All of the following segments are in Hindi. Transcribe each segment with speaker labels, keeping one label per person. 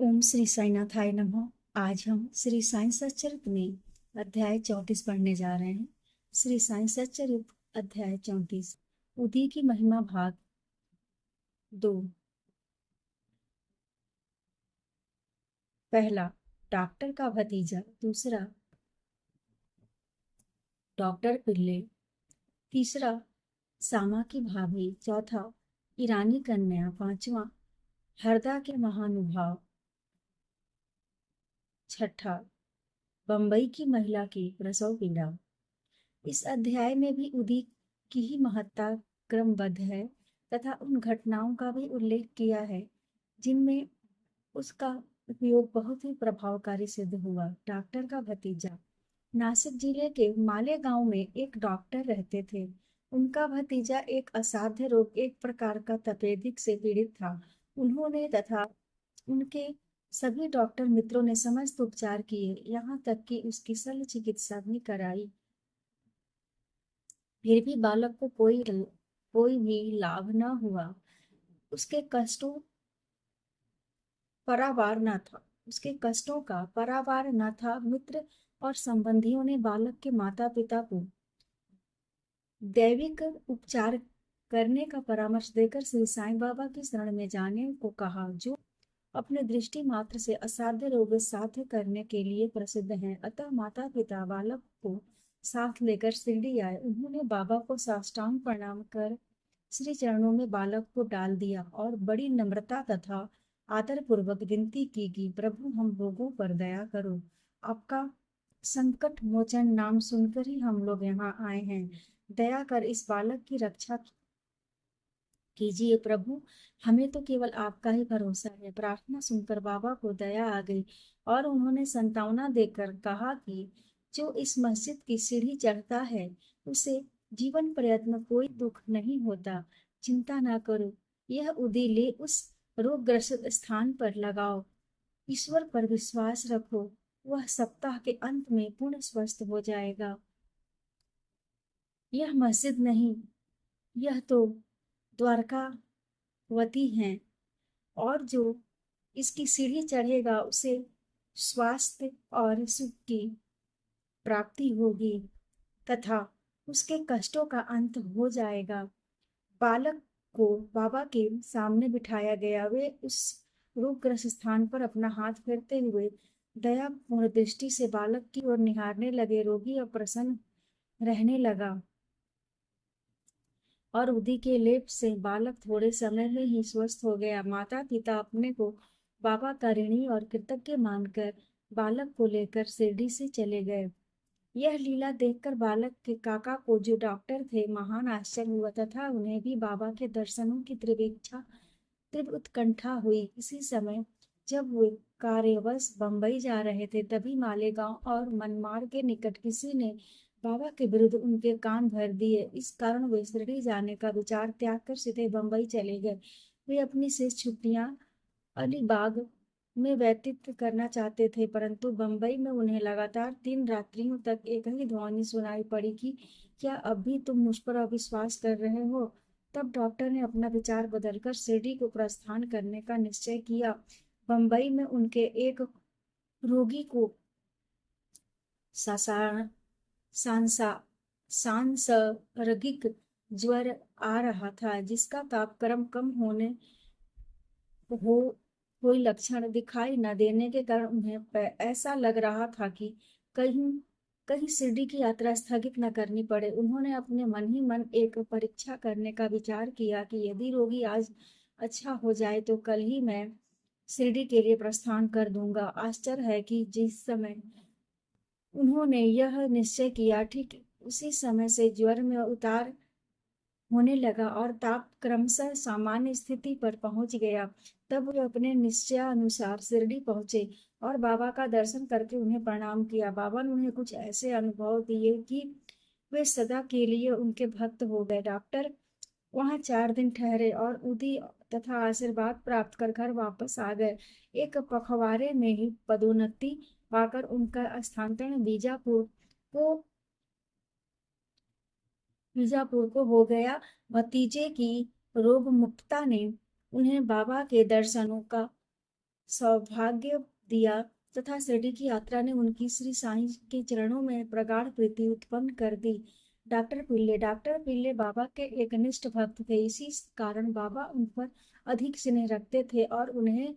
Speaker 1: ओम श्री साईनाथाय नमः। आज हम श्री साईं सच्चरित में अध्याय 34 पढ़ने जा रहे हैं। श्री साईं सच्चरित अध्याय 34 उदी की महिमा भाग 2। पहला, डॉक्टर का भतीजा। दूसरा, डॉक्टर पिल्ले। तीसरा, सामा की भाभी। चौथा, ईरानी कन्या। पांचवा, हरदा के महानुभाव। छठा, बंबई की महिला की प्रसव पीड़ा। इस अध्याय में भी उदी की ही महत्ता क्रमबद्ध है तथा उन घटनाओं का भी उल्लेख किया है जिनमें उसका उपयोग बहुत ही प्रभावकारी सिद्ध हुआ। डॉक्टर का भतीजा। नासिक जिले के माले गांव में एक डॉक्टर रहते थे। उनका भतीजा एक असाध्य रोग, एक प्रकार का तपेदिक से पीड़ित था। उन्होंने तथा उनके सभी डॉक्टर मित्रों ने समस्त उपचार किए, यहाँ तक कि उसकी शल्य चिकित्सा भी कराई। फिर भी बालक को कोई भी लाभ न हुआ। उसके कष्टों परावार न था उसके कष्टों का परावार न था। मित्र और संबंधियों ने बालक के माता पिता को दैविक उपचार करने का परामर्श देकर श्री साईं बाबा की शरण में जाने को कहा, जो अपने दृष्टि मात्र से असाध्य रोग साध्य करने के लिए प्रसिद्ध हैं। अतः माता पिता बालक को साथ लेकर शिरडी आए। उन्होंने बाबा को साष्टांग प्रणाम कर श्री चरणों में बालक को डाल दिया और बड़ी नम्रता तथा आदर पूर्वक विनती की कि प्रभु, हम लोगों पर दया करो। आपका संकट मोचन नाम सुनकर ही हम लोग यहाँ आए हैं। दया कर इस बालक की रक्षा कीजिए प्रभु, हमें तो केवल आपका ही भरोसा है। प्रार्थना सुनकर बाबा को दया आ गई और उन्होंने संतावना देकर कहा कि जो इस मस्जिद की सीढ़ी चढ़ता है उसे जीवन पर्यंत में कोई दुख नहीं होता। चिंता ना करो, यह उदीले उस रोगग्रस्त स्थान पर लगाओ। ईश्वर पर विश्वास रखो, वह सप्ताह के अंत में पूर्ण स्वस्थ हो जाएगा। यह मस्जिद नहीं, यह तो द्वारकावती हैं, और जो इसकी सीढ़ी चढ़ेगा उसे स्वास्थ्य और सुख की प्राप्ति होगी तथा उसके कष्टों का अंत हो जाएगा। बालक को बाबा के सामने बिठाया गया। वे उस रोगग्रस्त स्थान पर अपना हाथ फेरते हुए दयापूर्ण दृष्टि से बालक की ओर निहारने लगे। रोगी और प्रसन्न रहने लगा और उदी के लेप से बालक थोड़े समय में ही स्वस्थ हो गया। माता पिता अपने को बाबा का ऋणी और कृतज्ञ मानकर बालक को लेकर शिरडी से चले गए। यह लीला देखकर बालक के काका को, जो डॉक्टर थे, महान आश्चर्य हुआ तथा उन्हें भी बाबा के दर्शनों की तीव्र उत्कंठा हुई। इसी समय जब वे कार्यवश बंबई जा रहे थे, तभी मालेगांव और मनमाड़ के निकट किसी ने बाबा के विरुद्ध उनके कान भर दिए। इस कारण वे शिरडी जाने का विचार त्याग कर सीधे बंबई चले गए। वे अपनी शेष छुट्टियां अलीबाग में व्यतीत करना चाहते थे, परंतु बंबई में उन्हें लगातार 3 रात्रियों तक एक ही ध्वनि सुनाई पड़ी कि क्या अब भी तुम मुझ पर अविश्वास कर रहे हो। तब डॉक्टर ने अपना विचार बदलकर शिरडी को प्रस्थान करने का निश्चय किया। बंबई में उनके एक रोगी को सासार सांसा सांसर्गिक ज्वर आ रहा था, जिसका तापक्रम कम होने हो कोई लक्षण दिखाई न देने के कारण उन्हें ऐसा लग रहा था कि कहीं कहीं शिरडी की यात्रा स्थगित न करनी पड़े। उन्होंने अपने मन ही मन एक परीक्षा करने का विचार किया कि यदि रोगी आज अच्छा हो जाए तो कल ही मैं शिरडी के लिए प्रस्थान कर दूंगा। आश्चर्य है कि जिस समय उन्होंने यह निश्चय किया, ठीक उसी समय से ज्वर में उतार होने लगा और ताप क्रमशः सामान्य स्थिति पर पहुंच गया। तब वे अपने निश्चयानुसार शिरडी पहुंचे और बाबा का दर्शन करके उन्हें प्रणाम किया। बाबा ने उन्हें कुछ ऐसे अनुभव दिए कि वे सदा के लिए उनके भक्त हो गए। डॉक्टर वहां 4 दिन ठहरे और उदी तथा आशीर्वाद प्राप्त कर घर वापस आ गए। एक पखवाड़े में ही पदोन्नति पाकर उनका स्थानांतरण बीजापुर को हो गया। भतीजे की रोग मुक्तता ने उन्हें बाबा के दर्शनों का सौभाग्य दिया तथा शिरडी की यात्रा ने उनकी श्री साईं के चरणों में प्रगाढ़ प्रीति उत्पन्न कर दी। डॉक्टर पिल्ले बाबा के एक निष्ठ भक्त थे। इसी कारण बाबा उन पर अधिक स्नेह रखते थे और उन्हें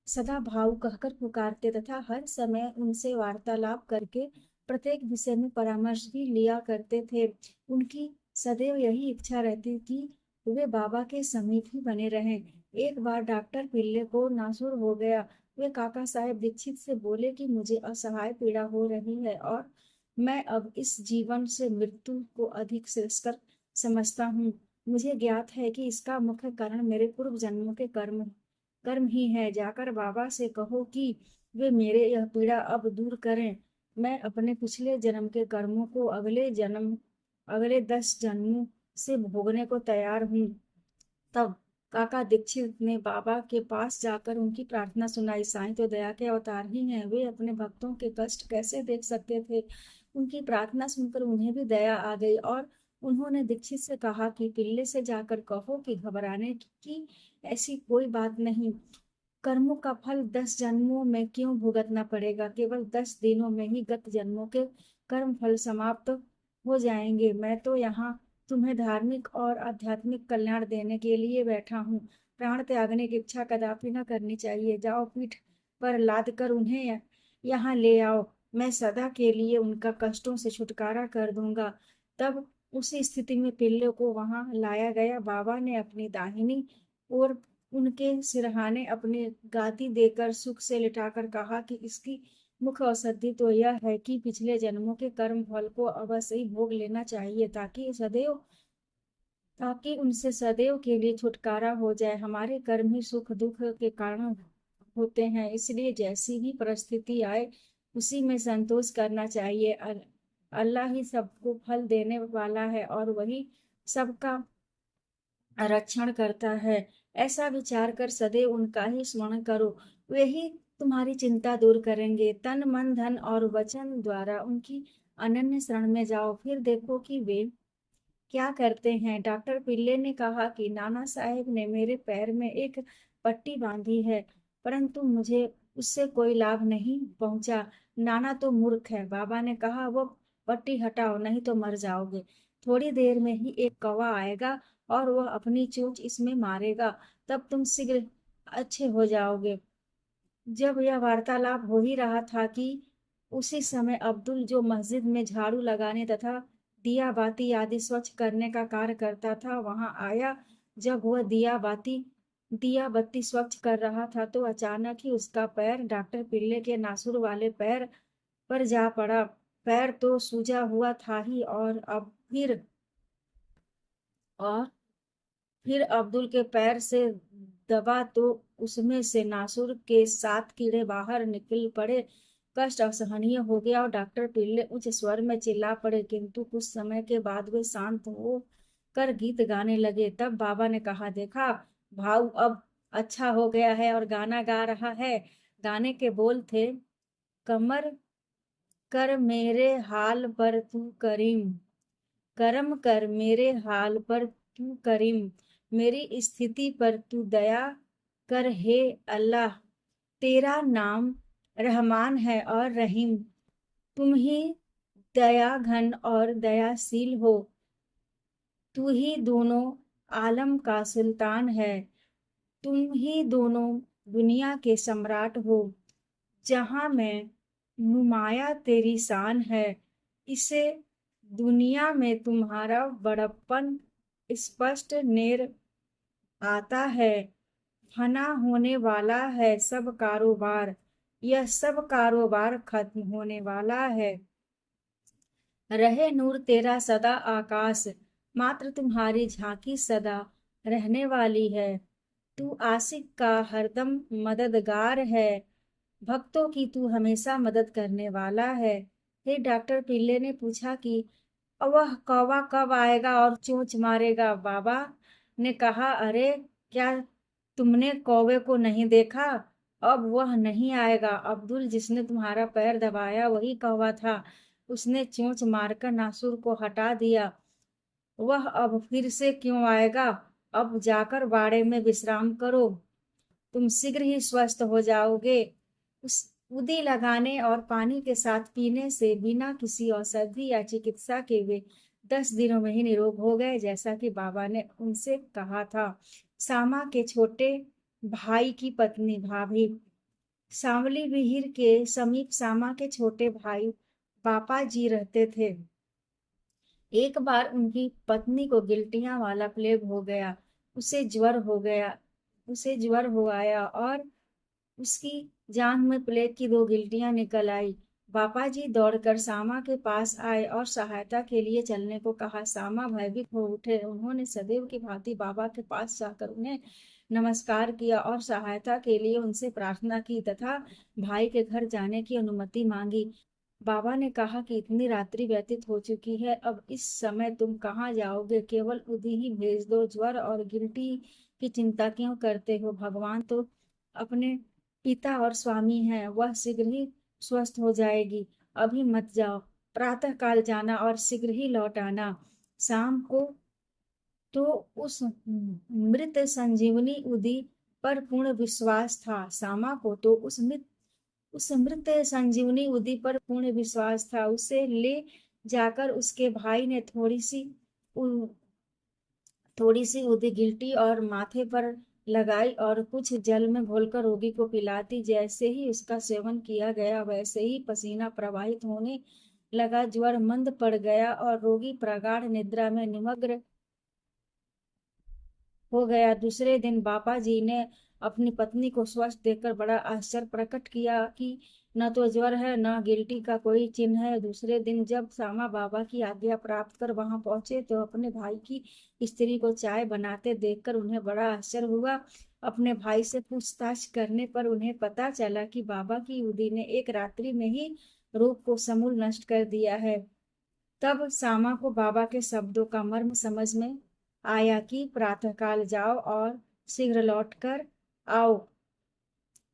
Speaker 1: सदा भाऊ कहकर पुकारते तथा हर समय उनसे वार्तालाप करके प्रत्येक विषय में परामर्श भी लिया करते थे। उनकी सदैव यही इच्छा रहती कि वे बाबा के समीप ही बने रहें। एक बार डॉक्टर पिल्ले को नासुर हो गया। वे काका साहेब दीक्षित से बोले कि मुझे असहाय पीड़ा हो रही है और मैं अब इस जीवन से मृत्यु को अधिक श्रेयस्कर समझता हूँ। मुझे ज्ञात है कि इसका मुख्य कारण मेरे पूर्व जन्मों के कर्म कर्म ही है। जाकर बाबा से कहो कि वे मेरे यह पीड़ा अब दूर करें। मैं अपने पिछले जन्म के कर्मों को अगले 10 जन्मों से भोगने को तैयार हूँ। तब काका दीक्षित ने बाबा के पास जाकर उनकी प्रार्थना सुनाई। साईं तो दया के अवतार ही हैं, वे अपने भक्तों के कष्ट कैसे देख सकते थे। उनकी प्रार्थना सुनकर उन्हें भी दया आ गई और उन्होंने दीक्षित से कहा कि पिल्ले से जाकर कहो कि घबराने की ऐसी कोई बात नहीं। कर्मों का फल 10 जन्मों में क्यों भुगतना पड़ेगा, केवल 10 दिनों में ही गत जन्मों के कर्म फल समाप्त हो जाएंगे। मैं तो यहाँ तुम्हें धार्मिक और आध्यात्मिक कल्याण देने के लिए बैठा हूँ। प्राण त्यागने की इच्छा कदापि न करनी चाहिए। जाओ, पीठ पर लाद कर उन्हें यहाँ ले आओ। मैं सदा के लिए उनका कष्टों से छुटकारा कर दूंगा। तब उसी स्थिति में पिल्ले को वहां लाया गया। बाबा ने अपनी दाहिनी ओर उनके सिरहाने अपनी गादी देकर सुख से लिटाकर कहा कि इसकी मुख्य औषधि तो यह है कि पिछले जन्मों के कर्म फल को अवश्य ही भोग लेना चाहिए ताकि उनसे सदैव के लिए छुटकारा हो जाए। हमारे कर्म ही सुख दुख के कारण होते हैं, इसलिए जैसी भी परिस्थिति आए उसी में संतोष करना चाहिए। अल्लाह ही सबको फल देने वाला है और वही सबका रक्षण करता है। ऐसा विचार कर सदैव उनका ही स्मरण करो, वे ही तुम्हारी चिंता दूर करेंगे। तन मन धन और वचन द्वारा उनकी अनन्य शरण में जाओ, फिर देखो कि वे क्या करते हैं। डॉक्टर पिल्ले ने कहा कि नाना साहेब ने मेरे पैर में एक पट्टी बांधी है, परंतु मुझे उससे कोई लाभ नहीं पहुंचा। नाना तो मूर्ख है। बाबा ने कहा, वो पट्टी हटाओ, नहीं तो मर जाओगे। थोड़ी देर में ही एक कौवा आएगा और वह अपनी चोंच इसमें मारेगा, तब तुम शीघ्र अच्छे हो जाओगे। जब यह वार्तालाप हो ही रहा था कि उसी समय अब्दुल, जो मस्जिद में झाड़ू लगाने तथा दिया बाती आदि स्वच्छ करने का कार्य करता था, वहां आया। जब वह दिया बत्ती स्वच्छ कर रहा था तो अचानक ही उसका पैर डॉक्टर पिल्ले के नासुर वाले पैर पर जा पड़ा। पैर तो सूजा हुआ था ही और फिर अब्दुल के पैर से दबा तो उसमें से नासुर के 7 कीड़े बाहर निकल पड़े। कष्ट असहनीय हो गया और डॉक्टर पिल्ले उच्च स्वर में चिल्ला पड़े, किंतु कुछ समय के बाद वे शांत हो कर गीत गाने लगे। तब बाबा ने कहा, देखा भाऊ, अब अच्छा हो गया है और गाना गा रहा है। गाने के बोल थे, कमर कर मेरे हाल पर तू करीम, करम कर मेरे हाल पर तू करीम, मेरी स्थिति पर तू दया कर हे अल्लाह। तेरा नाम रहमान है और रहीम, तुम ही दया घन और दयाशील हो। तू ही दोनों आलम का सुल्तान है, तुम ही दोनों दुनिया के सम्राट हो। जहां में नुमाया तेरी शान है, इसे दुनिया में तुम्हारा बड़प्पन स्पष्ट नेर आता है। फना होने वाला है सब कारोबार, यह सब कारोबार खत्म होने वाला है। रहे नूर तेरा सदा आकाश, मात्र तुम्हारी झांकी सदा रहने वाली है। तू आशिक का हरदम मददगार है, भक्तों की तू हमेशा मदद करने वाला है। फिर डॉक्टर पिल्ले ने पूछा कि वह कौवा कब आएगा और चोंच मारेगा। बाबा ने कहा, अरे क्या तुमने कौवे को नहीं देखा? अब वह नहीं आएगा। अब्दुल, जिसने तुम्हारा पैर दबाया, वही कौवा था। उसने चोंच मारकर नासुर को हटा दिया। वह अब फिर से क्यों आएगा? अब जाकर बाड़े में विश्राम करो। तुम शीघ्र ही स्वस्थ हो जाओगे। उस उदी लगाने और पानी के साथ पीने से बिना किसी औषधि या चिकित्सा के वे 10 दिनों में ही निरोग हो गए, जैसा कि बाबा ने उनसे कहा था। सामा के छोटे भाई की पत्नी भाभी। सांवली विहीर के समीप सामा के छोटे भाई बापा जी रहते थे। एक बार उनकी पत्नी को गिल्टियां वाला प्लेग हो गया। उसे ज्वर हो गया उसे ज्वर हो आया और उसकी जांघ में प्लेग की 2 गिल्टियां निकल आई। बापा जी दौड़कर सामा के पास आए और सहायता के लिए चलने को कहा। सामा भयभीत हो उठे। उन्होंने सदैव की भांति बाबा के पास जाकर उन्हें नमस्कार किया और सहायता के लिए उनसे प्रार्थना की तथा भाई के घर जाने की अनुमति मांगी। बाबा ने कहा कि इतनी रात्रि व्यतीत हो चुकी है, अब इस समय तुम कहाँ जाओगे? केवल उदी ही भेज दो। ज्वर और गिल्टी की चिंता क्यों करते हो? भगवान तो अपने पिता और स्वामी हैं, वह शीघ्र ही स्वस्थ हो जाएगी। अभी मत जाओ, प्रातः काल जाना और शीघ्र ही लौट आना। शाम को तो उस मृत संजीवनी उदी पर पूर्ण विश्वास था। सामा को तो उस मृत संजीवनी उदी पर पूर्ण विश्वास था। उसे ले जाकर उसके भाई ने थोड़ी सी उदी गिल्टी और माथे पर लगाई और कुछ जल में घोलकर रोगी को पिलाती। जैसे ही उसका सेवन किया गया, वैसे ही पसीना प्रवाहित होने लगा, ज्वर मंद पड़ गया और रोगी प्रगाढ़ निद्रा में निमग्न हो गया। दूसरे दिन बाबा जी ने अपनी पत्नी को स्वस्थ देखकर बड़ा आश्चर्य प्रकट किया कि न तो ज्वर है न गिल्टी का कोई चिन्ह है। दूसरे दिन जब सामा बाबा की आज्ञा प्राप्त कर वहां पहुंचे तो अपने भाई की स्त्री को चाय बनाते देखकर उन्हें बड़ा आश्चर्य हुआ। अपने भाई से पूछताछ करने पर उन्हें पता चला कि बाबा की उदी ने एक रात्रि में ही रूप को समूल नष्ट कर दिया है। तब सामा को बाबा के शब्दों का मर्म समझ में आया कि प्रातःकाल जाओ और शीघ्र लौट कर आओ।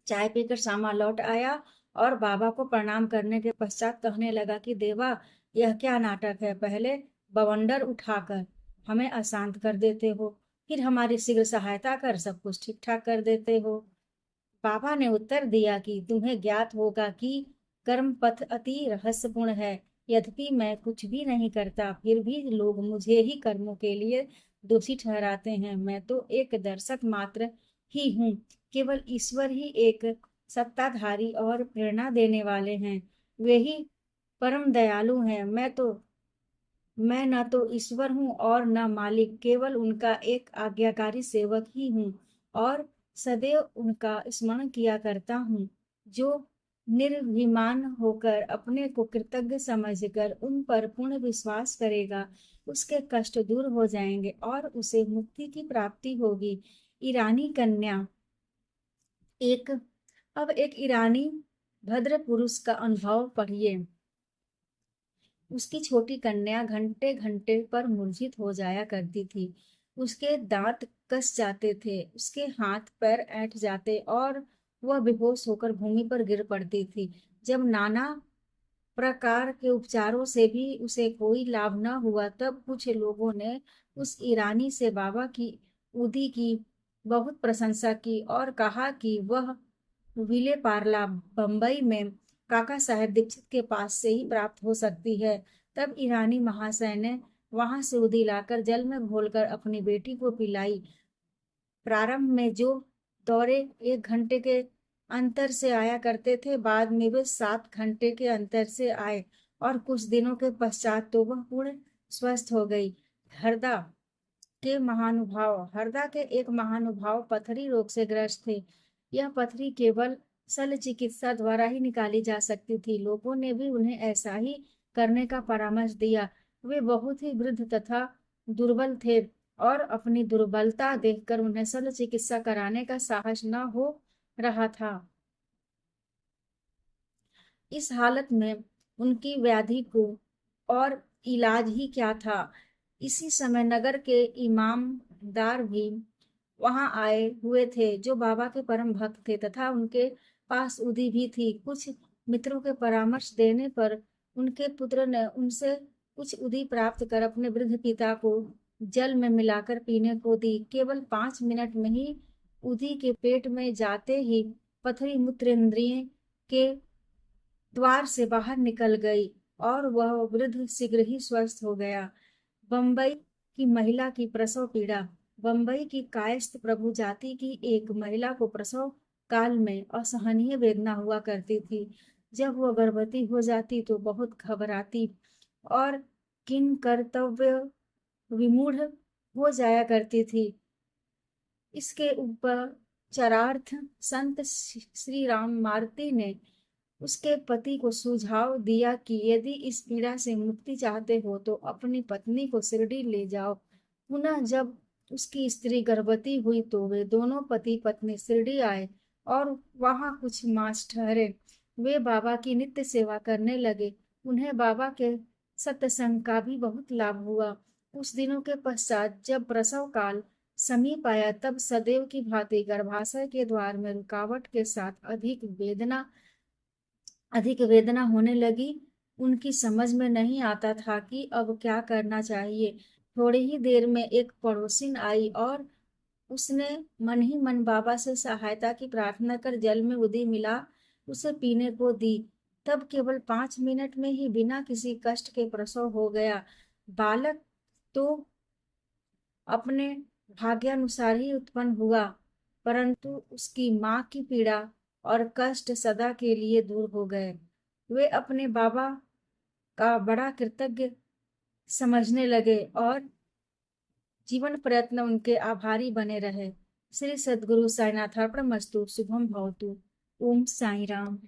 Speaker 1: चाय पीकर सामा लौट आया और बाबा को प्रणाम करने के पश्चात कहने लगा कि देवा, यह क्या नाटक है? पहले बवंडर उठाकर हमें अशांत कर देते हो, फिर हमारी शीघ्र सहायता कर सब कुछ ठीक ठाक कर देते हो। बाबा ने उत्तर दिया कि तुम्हें ज्ञात होगा कि कर्म पथ अति रहस्यपूर्ण है। यद्यपि मैं कुछ भी नहीं करता, फिर भी लोग मुझे ही कर्मों के लिए दोषी ठहराते हैं। मैं तो एक दर्शक मात्र ही हूँ। केवल ईश्वर ही एक सत्ताधारी और प्रेरणा देने वाले हैं। वे ही परम दयालु हैं। मैं न तो ईश्वर हूँ और न मालिक, केवल उनका एक आज्ञाकारी सेवक ही हूँ और सदैव उनका स्मरण किया करता हूँ। जो निर्भिमान होकर अपने को कृतज्ञ समझकर उन पर पूर्ण विश्वास करेगा, उसके कष्ट दूर हो जाएंगे और उसे मुक्ति की प्राप्ति होगी। ईरानी कन्या। एक अब एक ईरानी भद्र पुरुष का अनुभव पढ़िए। उसकी छोटी कन्या घंटे घंटे पर मूर्छित हो जाया करती थी। उसके दांत कस जाते थे, उसके हाथ पैर ऐंठ जाते और वह बेहोश होकर भूमि पर गिर पड़ती थी। जब नाना प्रकार के उपचारों से भी उसे कोई लाभ न हुआ, तब कुछ लोगों ने उस ईरानी से बाबा की उदी की बहुत प्रशंसा की और कहा कि वह विले पार्ला बम्बई में काका साहेब दीक्षित के पास से ही प्राप्त हो सकती है। तब ईरानी महाशय ने वहां से उदी लाकर जल में घोलकर अपनी बेटी को पिलाई। प्रारंभ में जो दौरे 1 घंटे के अंतर से आया करते थे, बाद में वे 7 घंटे के अंतर से आए और कुछ दिनों के पश्चात तो वह पूर्ण स्वस्थ हो गई। हरदा हरदा के एक महानुभाव पथरी रोग से ग्रस्त थे। यह पथरी केवल शल्य चिकित्सा द्वारा ही निकाली जा सकती थी। लोगों ने भी उन्हें ऐसा ही करने का परामर्श दिया। वे बहुत ही वृद्ध तथा दुर्बल थे और अपनी दुर्बलता देखकर उन्हें शल्य चिकित्सा कराने का साहस न हो रहा था। इस हालत में उनकी व्याधि को और इलाज ही क्या था। इसी समय नगर के इमामदार भी वहां आए हुए थे, जो बाबा के परम भक्त थे तथा उनके पास उदी भी थी। कुछ मित्रों के परामर्श देने पर उनके पुत्र ने उनसे कुछ उदी प्राप्त कर अपने वृद्ध पिता को जल में मिलाकर पीने को दी। केवल 5 मिनट में ही उदी के पेट में जाते ही पथरी मूत्रेंद्रिय के द्वार से बाहर निकल गई और वह वृद्ध शीघ्र ही स्वस्थ हो गया। बम्बई की महिला की प्रसव पीड़ा। बम्बई की कायस्थ प्रभु जाति की एक महिला को प्रसव काल में असहनीय वेदना हुआ करती थी। जब वह गर्भवती हो जाती तो बहुत घबराती और किन कर्तव्य विमूढ़ हो जाया करती थी। इसके ऊपर चरार्थ संत श्री राम मारुति ने उसके पति को सुझाव दिया कि यदि इस पीड़ा से मुक्ति चाहते हो तो अपनी पत्नी को शिरडी ले जाओ। पुनः जब उसकी स्त्री गर्भवती हुई तो वे दोनों पति पत्नी शिरडी आए और वहां कुछ मास ठहरे। वे बाबा की नित्य सेवा करने लगे। उन्हें बाबा के सत्संग का भी बहुत लाभ हुआ। कुछ दिनों के पश्चात जब प्रसव काल समीप आया तब सदैव की भांति गर्भाशय के द्वार में रुकावट के साथ अधिक वेदना होने लगी। उनकी समझ में नहीं आता था कि अब क्या करना चाहिए। थोड़ी ही देर में एक पड़ोसिन आई और उसने मन ही मन बाबा से सहायता की प्रार्थना कर जल में उदी मिला उसे पीने को दी। तब केवल 5 मिनट में ही बिना किसी कष्ट के प्रसव हो गया। बालक तो अपने भाग्यानुसार ही उत्पन्न हुआ, परंतु उसकी माँ की पीड़ा और कष्ट सदा के लिए दूर हो गए। वे अपने बाबा का बड़ा कृतज्ञ समझने लगे और जीवन प्रयत्न उनके आभारी बने रहे। श्री सद्गुरु साईनाथ अर्पणमस्तु। शुभम भवतु। ओम साई राम।